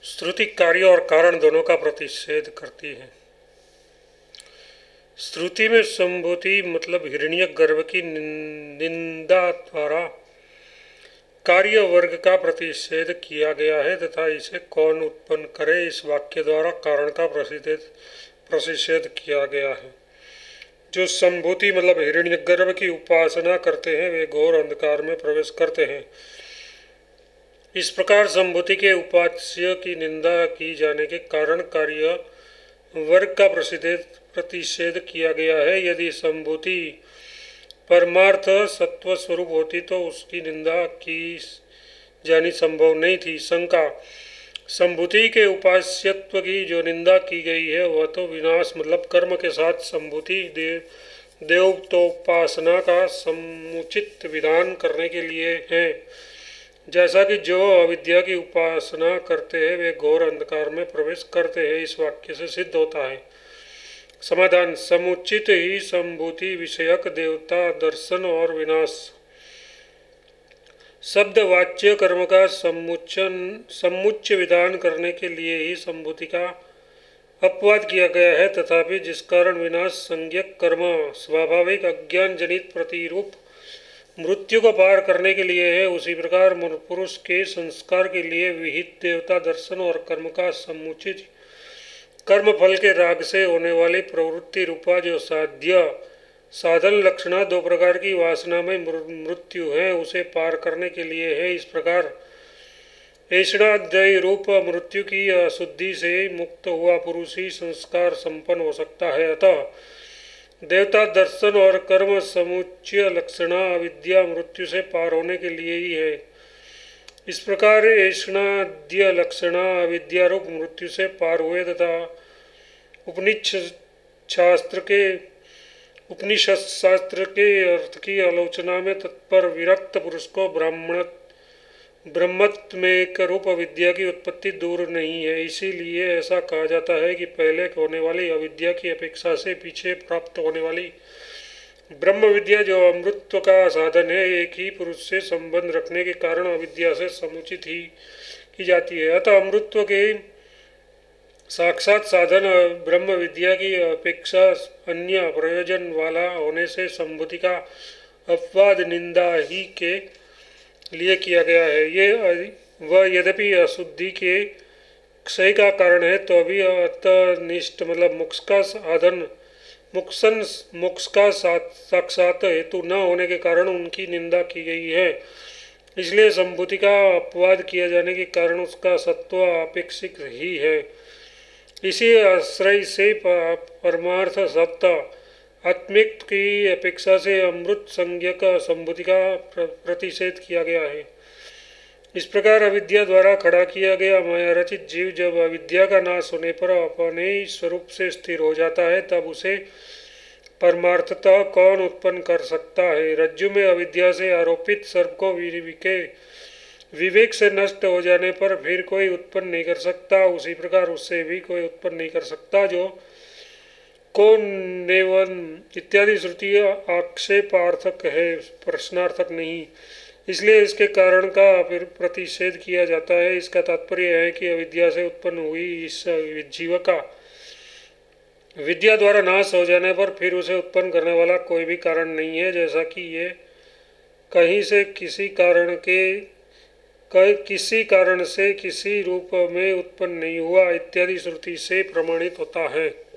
श्रुति कार्य और कारण दोनों का प्रतिषेध करती है। श्रुति में संभूति मतलब हिरण्यगर्भ की निंदा द्वारा कार्य वर्ग का प्रतिषेध किया गया है तथा इसे कौन उत्पन्न करे इस वाक्य द्वारा कारण का प्रतिषेध किया गया है। जो संभूति मतलब हिरण्यगर्भ की उपासना करते हैं वे घोर अंधकार में प्रवेश करते हैं। इस प्रकार संभूति के उपास्य की निंदा की जाने के कारण कार्य वर्ग का प्रतिषेध किया गया है। यदि संभूति परमार्थ सत्व स्वरूप होती तो उसकी निंदा की जानी संभव नहीं थी। शंका, संभूति के उपास्यत्व की जो निंदा की गई है वह तो विनाश मतलब कर्म के साथ संभूति देवतोपासना का समुचित विधान करने के लिए है। जैसा कि जो अविद्या की उपासना करते हैं वे घोर अंधकार में प्रवेश करते हैं, इस वाक्य से सिद्ध होता है। समाधान, समुचित ही संभूति विषयक देवता दर्शन और विनाश शब्द वाच्य कर्म का समुच्च विधान करने के लिए ही संभूति का अपवाद किया गया है। तथापि जिस कारण विनाश संज्ञक कर्म स्वाभाविक अज्ञान जनित प्रतिरूप मृत्यु को पार करने के लिए है, उसी प्रकार पुरुष के संस्कार के लिए विहित देवता दर्शन और कर्म का समुचित कर्म फल के राग से होने वाली प्रवृत्ति रूपा जो साधन लक्षणा दो प्रकार की वासना में मृत्यु है उसे पार करने के लिए है। इस प्रकार ऐषणाद्वय रूप मृत्यु की अशुद्धि से मुक्त हुआ पुरुष ही संस्कार संपन्न हो सकता है। अतः देवता दर्शन और कर्म समुच्चय लक्षणा अविद्या मृत्यु से पार होने के लिए ही है। इस प्रकार ऐषणाद्य लक्षणा अविद्या रूप मृत्यु से पार हुए तथा उपनिषद शास्त्र के अर्थ की आलोचना में तत्पर विरक्त पुरुष को ब्रह्मत्व रूप अविद्या की उत्पत्ति दूर नहीं है। इसीलिए ऐसा कहा जाता है कि पहले होने वाली अविद्या की अपेक्षा से पीछे प्राप्त होने वाली ब्रह्म विद्या जो अमृतत्व का साधन है एक ही पुरुष से संबंध रखने के कारण अविद्या से समुचित ही की जाती है। अतः अमृतत्व के साक्षात साधन ब्रह्म विद्या की अपेक्षा अन्य प्रयोजन वाला होने से संभूति का अपवाद निंदा ही के लिए किया गया है। ये वह यद्यपि अशुद्धि के क्षय का कारण है तो अभी अतनिष्ठ मतलब मोक्ष का साधन मोक्ष का साक्षात हेतु न होने के कारण उनकी निंदा की गई है। इसलिए संभूति का अपवाद किया जाने के कारण उसका सत्व अपेक्षित ही है। इसी आश्रय से परमार्थ सत्ता आत्मिक की अपेक्षा से अमृत संज्ञक संभूति का प्रतिषेध किया गया है। इस प्रकार अविद्या द्वारा खड़ा किया गया माया रचित जीव जब अविद्या का नाश होने पर अपने स्वरूप से स्थिर हो जाता है तब उसे परमार्थतः कौन उत्पन्न कर सकता है। रज्जु में अविद्या से आरोपित सर्प को विवेक से नष्ट हो जाने पर फिर कोई उत्पन्न नहीं कर सकता, उसी प्रकार उससे भी कोई उत्पन्न नहीं कर सकता जो कौन नेवन इत्यादि श्रुति आक्षेपार्थक है, प्रश्नार्थक नहीं। इसलिए इसके कारण का प्रतिषेध किया जाता है। इसका तात्पर्य है कि अविद्या से उत्पन्न हुई इस जीव का विद्या द्वारा नाश हो जाने पर फिर उसे उत्पन्न करने वाला कोई भी कारण नहीं है, जैसा कि ये कहीं से किसी कारण से किसी रूप में उत्पन्न नहीं हुआ इत्यादि श्रुति से प्रमाणित होता है।